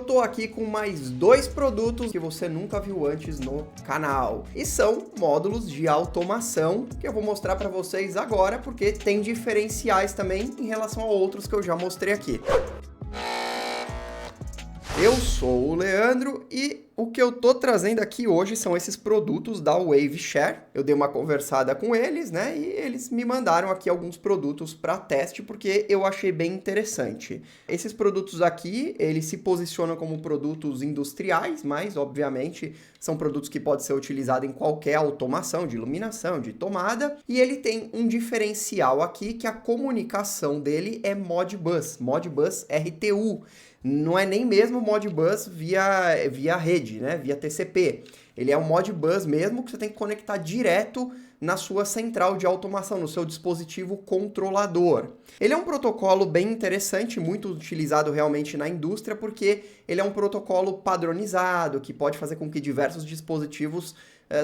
tô aqui com mais dois produtos que você nunca viu antes no canal. E são módulos de automação que eu vou mostrar para vocês agora, porque tem diferenciais também em relação a outros que eu já mostrei aqui. Eu sou o Leandro e o que eu tô trazendo aqui hoje são esses produtos da Waveshare. Eu dei uma conversada com eles, né? E eles me mandaram aqui alguns produtos para teste porque eu achei bem interessante. Esses produtos aqui, eles se posicionam como produtos industriais, mas obviamente são produtos que podem ser utilizados em qualquer automação de iluminação, de tomada. E ele tem um diferencial aqui que a comunicação dele é Modbus RTU. Não é nem mesmo Modbus via rede, né? Via TCP. Ele é um Modbus mesmo que você tem que conectar direto na sua central de automação, no seu dispositivo controlador. Ele é um protocolo bem interessante, muito utilizado realmente na indústria, porque ele é um protocolo padronizado, que pode fazer com que diversos dispositivos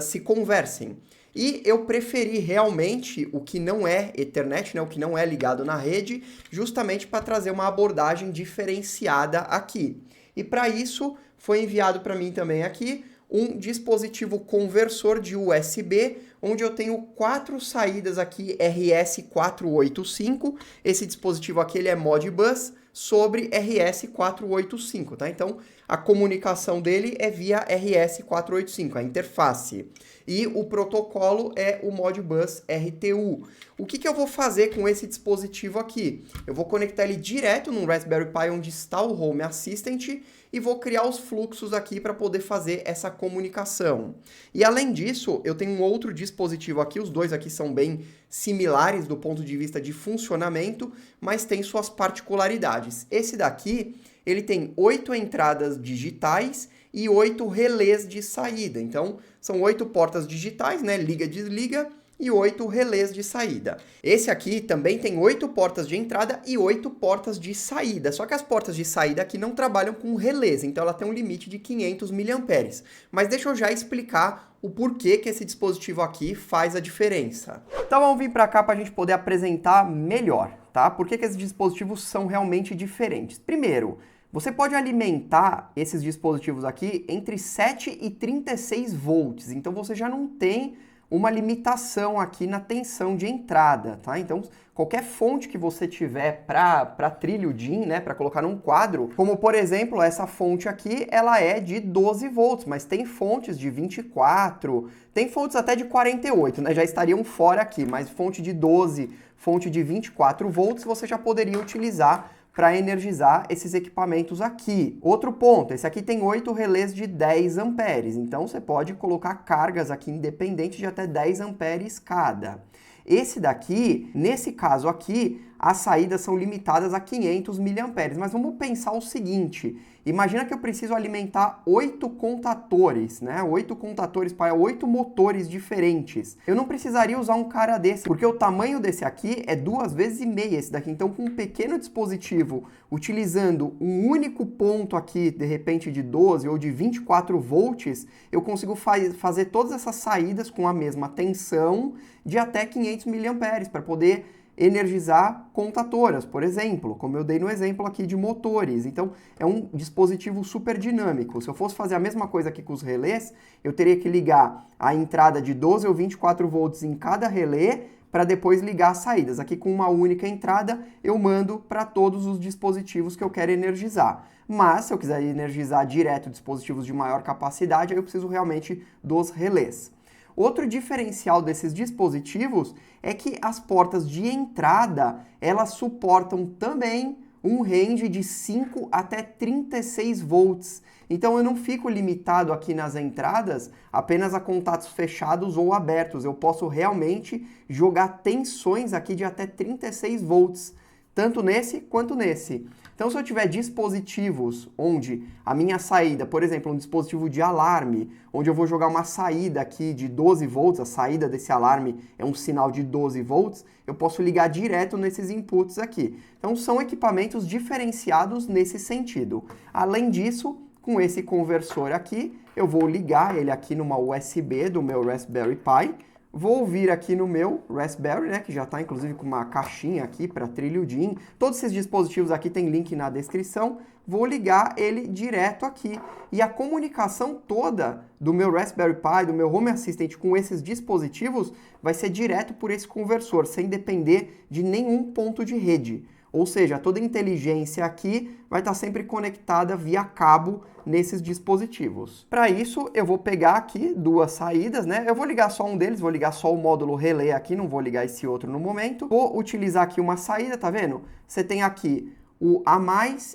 se conversem. E eu preferi realmente o que não é Ethernet, né, o que não é ligado na rede, justamente para trazer uma abordagem diferenciada aqui. E para isso foi enviado para mim também aqui um dispositivo conversor de USB, onde eu tenho 4 saídas aqui RS485. Esse dispositivo aqui ele é Modbus sobre RS485, tá? Então, a comunicação dele é via RS485, a interface. E o protocolo é o Modbus RTU. O que eu vou fazer com esse dispositivo aqui? Eu vou conectar ele direto no Raspberry Pi onde está o Home Assistant e vou criar os fluxos aqui para poder fazer essa comunicação. E além disso, eu tenho um outro dispositivo aqui, os dois aqui são bem similares do ponto de vista de funcionamento, mas tem suas particularidades. Esse daqui, ele tem 8 entradas digitais e 8 relés de saída. Então, são 8 portas digitais, né? Liga, desliga, e 8 relés de saída. Esse aqui também tem 8 portas de entrada e 8 portas de saída. Só que as portas de saída aqui não trabalham com relés, então ela tem um limite de 500 mAh. Mas deixa eu já explicar o porquê que esse dispositivo aqui faz a diferença. Então vamos vir para cá para a gente poder apresentar melhor, tá? Por que esses dispositivos são realmente diferentes? Primeiro, você pode alimentar esses dispositivos aqui entre 7 e 36 volts, então você já não tem uma limitação aqui na tensão de entrada, tá? Então, qualquer fonte que você tiver para trilho DIN, né, para colocar num quadro, como por exemplo, essa fonte aqui, ela é de 12 volts, mas tem fontes de 24, tem fontes até de 48, né, já estariam fora aqui, mas fonte de 12, fonte de 24 volts, você já poderia utilizar para energizar esses equipamentos aqui. Outro ponto, esse aqui tem 8 relés de 10 amperes, então você pode colocar cargas aqui independentes de até 10 amperes cada. Esse daqui, nesse caso aqui, as saídas são limitadas a 500 mAh, mas vamos pensar o seguinte, imagina que eu preciso alimentar 8 contatores, né? 8 contatores para 8 motores diferentes. Eu não precisaria usar um cara desse, porque o tamanho desse aqui é 2,5 vezes esse daqui. Então, com um pequeno dispositivo, utilizando um único ponto aqui, de repente de 12 ou de 24 volts, eu consigo fazer todas essas saídas com a mesma tensão de até 500 mAh, para poder energizar contatoras, por exemplo, como eu dei no exemplo aqui de motores. Então, é um dispositivo super dinâmico. Se eu fosse fazer a mesma coisa aqui com os relés, eu teria que ligar a entrada de 12 ou 24 volts em cada relé para depois ligar as saídas. Aqui com uma única entrada, eu mando para todos os dispositivos que eu quero energizar. Mas, se eu quiser energizar direto dispositivos de maior capacidade, aí eu preciso realmente dos relés. Outro diferencial desses dispositivos é que as portas de entrada, elas suportam também um range de 5 até 36 volts. Então eu não fico limitado aqui nas entradas apenas a contatos fechados ou abertos. Eu posso realmente jogar tensões aqui de até 36 volts, tanto nesse quanto nesse. Então, se eu tiver dispositivos onde a minha saída, por exemplo, um dispositivo de alarme, onde eu vou jogar uma saída aqui de 12 volts, a saída desse alarme é um sinal de 12 volts, eu posso ligar direto nesses inputs aqui. Então, são equipamentos diferenciados nesse sentido. Além disso, com esse conversor aqui, eu vou ligar ele aqui numa USB do meu Raspberry Pi, vou vir aqui no meu Raspberry, né, que já está inclusive com uma caixinha aqui para trilho DIN. Todos esses dispositivos aqui tem link na descrição. vou ligar ele direto aqui. E a comunicação toda do meu Raspberry Pi, do meu Home Assistant com esses dispositivos vai ser direto por esse conversor, sem depender de nenhum ponto de rede. Ou seja, toda a inteligência aqui vai estar sempre conectada via cabo nesses dispositivos. Para isso, eu vou pegar aqui duas saídas, né? Eu vou ligar só um deles, vou ligar só o módulo relé aqui, não vou ligar esse outro no momento. Vou utilizar aqui uma saída, tá vendo? Você tem aqui o A+,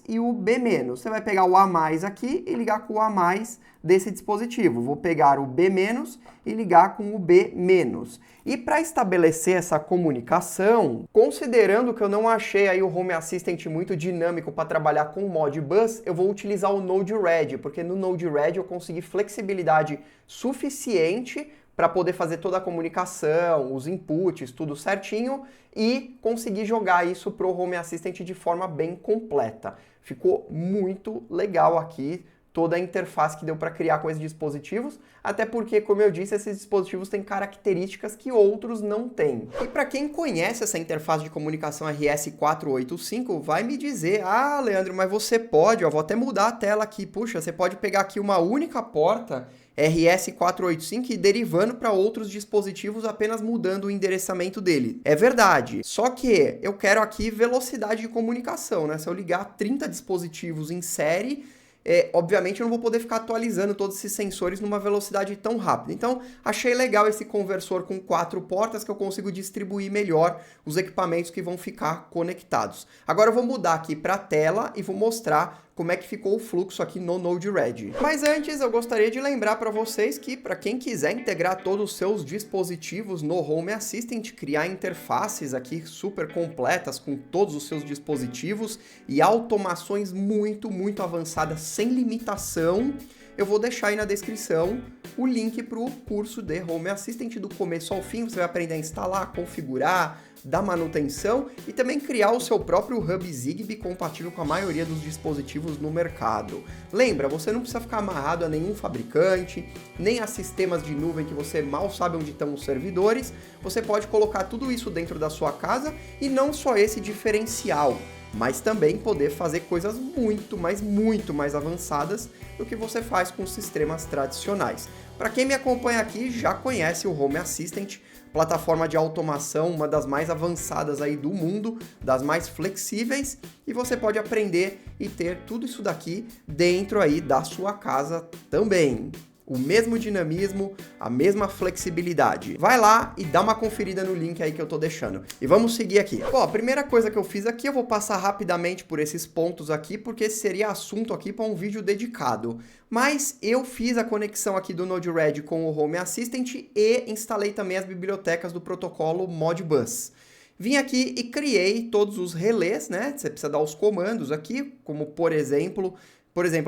e o B-. Você vai pegar o A+ aqui e ligar com o A+ desse dispositivo. Vou pegar o B- e ligar com o B-. E para estabelecer essa comunicação, considerando que eu não achei aí o Home Assistant muito dinâmico para trabalhar com o Modbus, eu vou utilizar o Node-RED, porque no Node-RED eu consegui flexibilidade suficiente para poder fazer toda a comunicação, os inputs, tudo certinho e conseguir jogar isso para o Home Assistant de forma bem completa. Ficou muito legal aqui toda a interface que deu para criar com esses dispositivos, até porque, como eu disse, esses dispositivos têm características que outros não têm. E para quem conhece essa interface de comunicação RS485, vai me dizer, ah, Leandro, mas você pode, ó, vou até mudar a tela aqui, puxa, você pode pegar aqui uma única porta RS485 e derivando para outros dispositivos apenas mudando o endereçamento dele. É verdade, só que eu quero aqui velocidade de comunicação, né? Se eu ligar 30 dispositivos em série, obviamente eu não vou poder ficar atualizando todos esses sensores numa velocidade tão rápida. Então, achei legal esse conversor com 4 portas que eu consigo distribuir melhor os equipamentos que vão ficar conectados. Agora eu vou mudar aqui para a tela e vou mostrar como é que ficou o fluxo aqui no Node-RED. Mas antes eu gostaria de lembrar para vocês que para quem quiser integrar todos os seus dispositivos no Home Assistant, criar interfaces aqui super completas com todos os seus dispositivos e automações muito avançadas sem limitação, eu vou deixar aí na descrição o link para o curso de Home Assistant do começo ao fim. Você vai aprender a instalar, configurar, dar manutenção e também criar o seu próprio hub Zigbee compatível com a maioria dos dispositivos no mercado. Lembra, você não precisa ficar amarrado a nenhum fabricante, nem a sistemas de nuvem que você mal sabe onde estão os servidores. Você pode colocar tudo isso dentro da sua casa e não só esse diferencial, mas também poder fazer coisas muito mais avançadas do que você faz com sistemas tradicionais. Para quem me acompanha aqui já conhece o Home Assistant, plataforma de automação, uma das mais avançadas aí do mundo, das mais flexíveis, e você pode aprender e ter tudo isso daqui dentro aí da sua casa também. O mesmo dinamismo, a mesma flexibilidade. Vai lá e dá uma conferida no link aí que eu tô deixando. E vamos seguir aqui. Bom, a primeira coisa que eu fiz aqui, eu vou passar rapidamente por esses pontos aqui, porque esse seria assunto aqui para um vídeo dedicado. Mas eu fiz a conexão aqui do Node-RED com o Home Assistant e instalei também as bibliotecas do protocolo Modbus. Vim aqui e criei todos os relés, né? Você precisa dar os comandos aqui, como por exemplo,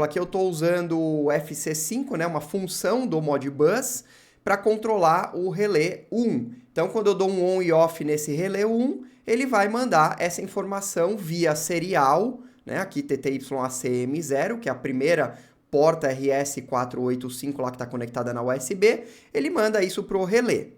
aqui eu estou usando o FC5, né, uma função do Modbus, para controlar o relé 1. Então, quando eu dou um on e off nesse relé 1, ele vai mandar essa informação via serial, né, aqui TTYACM0, que é a primeira porta RS485 lá que está conectada na USB, ele manda isso para o relé.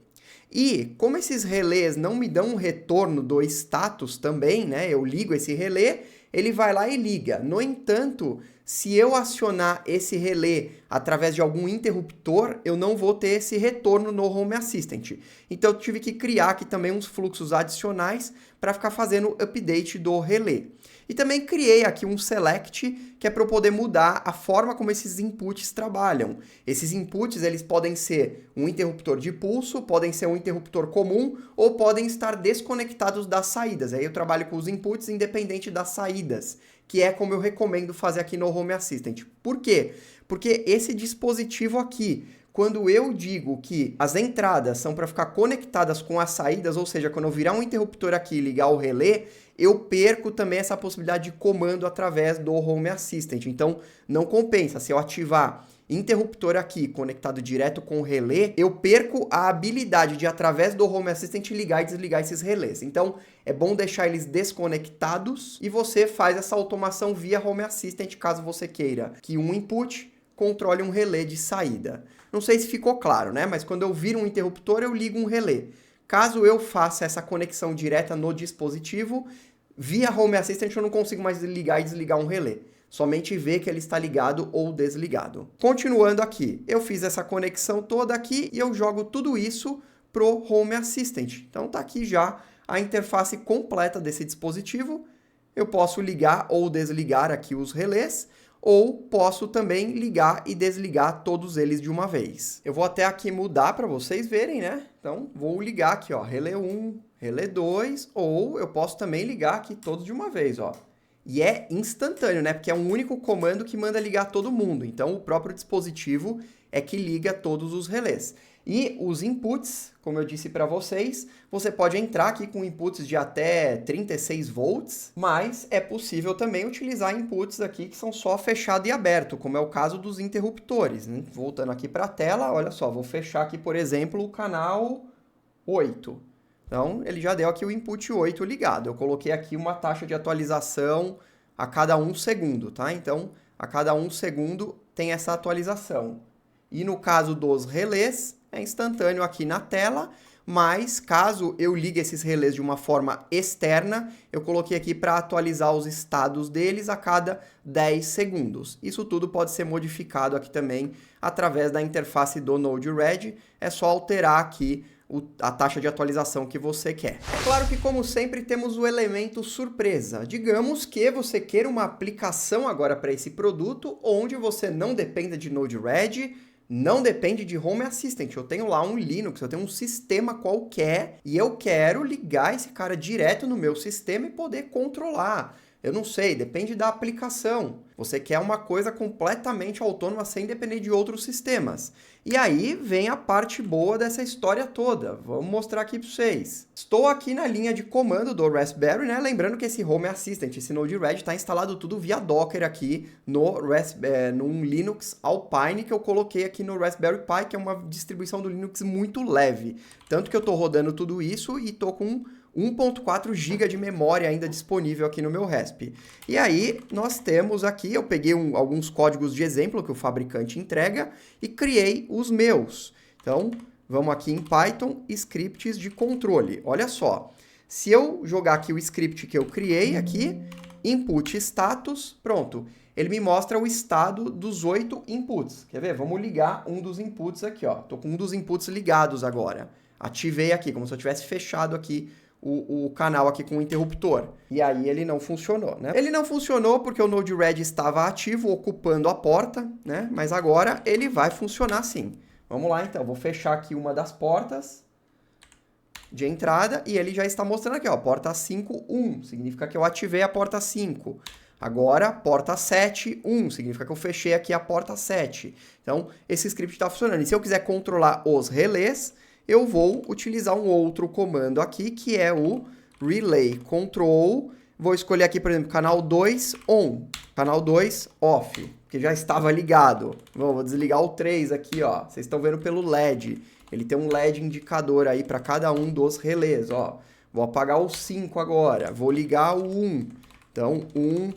E como esses relés não me dão um retorno do status também, né, eu ligo esse relé, ele vai lá e liga. No entanto, se eu acionar esse relé através de algum interruptor, eu não vou ter esse retorno no Home Assistant. Então eu tive que criar aqui também uns fluxos adicionais para ficar fazendo update do relé. E também criei aqui um select, que é para eu poder mudar a forma como esses inputs trabalham. Esses inputs, eles podem ser um interruptor de pulso, podem ser um interruptor comum, ou podem estar desconectados das saídas. Aí eu trabalho com os inputs independente das saídas, que é como eu recomendo fazer aqui no Home Assistant. Por quê? Porque esse dispositivo aqui, quando eu digo que as entradas são para ficar conectadas com as saídas, ou seja, quando eu virar um interruptor aqui e ligar o relé, eu perco também essa possibilidade de comando através do Home Assistant. Então, não compensa. Se eu ativar interruptor aqui conectado direto com o relé, eu perco a habilidade de, através do Home Assistant, ligar e desligar esses relés. Então, é bom deixar eles desconectados e você faz essa automação via Home Assistant, caso você queira que um input controle um relé de saída. Não sei se ficou claro, né? Mas quando eu viro um interruptor, eu ligo um relé. Caso eu faça essa conexão direta no dispositivo, via Home Assistant eu não consigo mais ligar e desligar um relé. somente ver que ele está ligado ou desligado. Continuando aqui, eu fiz essa conexão toda aqui e eu jogo tudo isso pro Home Assistant. Então tá aqui já a interface completa desse dispositivo. Eu posso ligar ou desligar aqui os relés, ou posso também ligar e desligar todos eles de uma vez. Eu vou até aqui mudar para vocês verem, né? Então, vou ligar aqui, ó, relé 1, relé 2, ou eu posso também ligar aqui todos de uma vez, ó. E é instantâneo, né? Porque é um único comando que manda ligar todo mundo. Então, o próprio dispositivo é que liga todos os relés. E os inputs, como eu disse para vocês, você pode entrar aqui com inputs de até 36 volts, mas é possível também utilizar inputs aqui que são só fechado e aberto, como é o caso dos interruptores, né? Voltando aqui para a tela, olha só, vou fechar aqui, por exemplo, o canal 8. Então, ele já deu aqui o input 8 ligado. Eu coloquei aqui uma taxa de atualização a cada 1 segundo, tá? Então, a cada 1 segundo tem essa atualização. E no caso dos relés, é instantâneo aqui na tela, mas caso eu ligue esses relés de uma forma externa, eu coloquei aqui para atualizar os estados deles a cada 10 segundos. Isso tudo pode ser modificado aqui também através da interface do Node-RED, é só alterar aqui a taxa de atualização que você quer. É claro que, como sempre, temos o elemento surpresa. Digamos que você queira uma aplicação agora para esse produto, onde você não dependa de Node-RED, não depende de Home Assistant. Eu tenho lá um Linux, eu tenho um sistema qualquer e eu quero ligar esse cara direto no meu sistema e poder controlar. Eu não sei, depende da aplicação. Você quer uma coisa completamente autônoma sem depender de outros sistemas. E aí vem a parte boa dessa história toda. Vamos mostrar aqui para vocês. Estou aqui na linha de comando do Raspberry, né? Lembrando que esse Home Assistant, esse Node-RED, está instalado tudo via Docker aqui num Linux Alpine que eu coloquei aqui no Raspberry Pi, que é uma distribuição do Linux muito leve. Tanto que eu estou rodando tudo isso e estou com 1.4 GB de memória ainda disponível aqui no meu RASP. E aí, nós temos aqui, eu peguei alguns códigos de exemplo que o fabricante entrega e criei os meus. Então, vamos aqui em Python, scripts de controle. Olha só, se eu jogar aqui o script que eu criei aqui, input status, pronto. Ele me mostra o estado dos 8 inputs. Quer ver? Vamos ligar um dos inputs aqui, ó. Tô com um dos inputs ligados agora. Ativei aqui, como se eu tivesse fechado aqui o canal aqui com o interruptor. E aí ele não funcionou, né? Ele não funcionou porque o Node-RED estava ativo, ocupando a porta, né? Mas agora ele vai funcionar sim. Vamos lá então, vou fechar aqui uma das portas de entrada e ele já está mostrando aqui, ó, porta 5.1, significa que eu ativei a porta 5. Agora, porta 7.1, significa que eu fechei aqui a porta 7. Então, esse script está funcionando. E se eu quiser controlar os relés, eu vou utilizar um outro comando aqui, que é o relay control. Vou escolher aqui, por exemplo, canal 2 on, canal 2 off, que já estava ligado. Vou desligar o 3 aqui, ó. Vocês estão vendo pelo LED. Ele tem um LED indicador aí para cada um dos relés, ó. Vou apagar o 5 agora, vou ligar o 1. Então, 1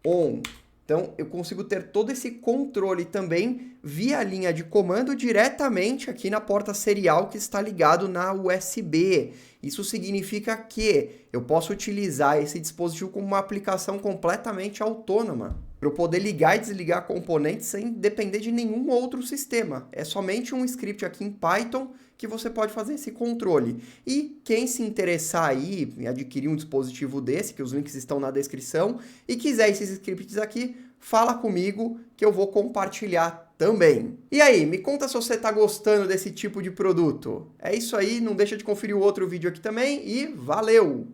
on. Então, eu consigo ter todo esse controle também via linha de comando diretamente aqui na porta serial que está ligado na USB. Isso significa que eu posso utilizar esse dispositivo como uma aplicação completamente autônoma, para eu poder ligar e desligar componentes sem depender de nenhum outro sistema. É somente um script aqui em Python que você pode fazer esse controle. E quem se interessar aí em adquirir um dispositivo desse, que os links estão na descrição, e quiser esses scripts aqui, fala comigo que eu vou compartilhar também. E aí, me conta se você está gostando desse tipo de produto. É isso aí, não deixa de conferir o outro vídeo aqui também e valeu!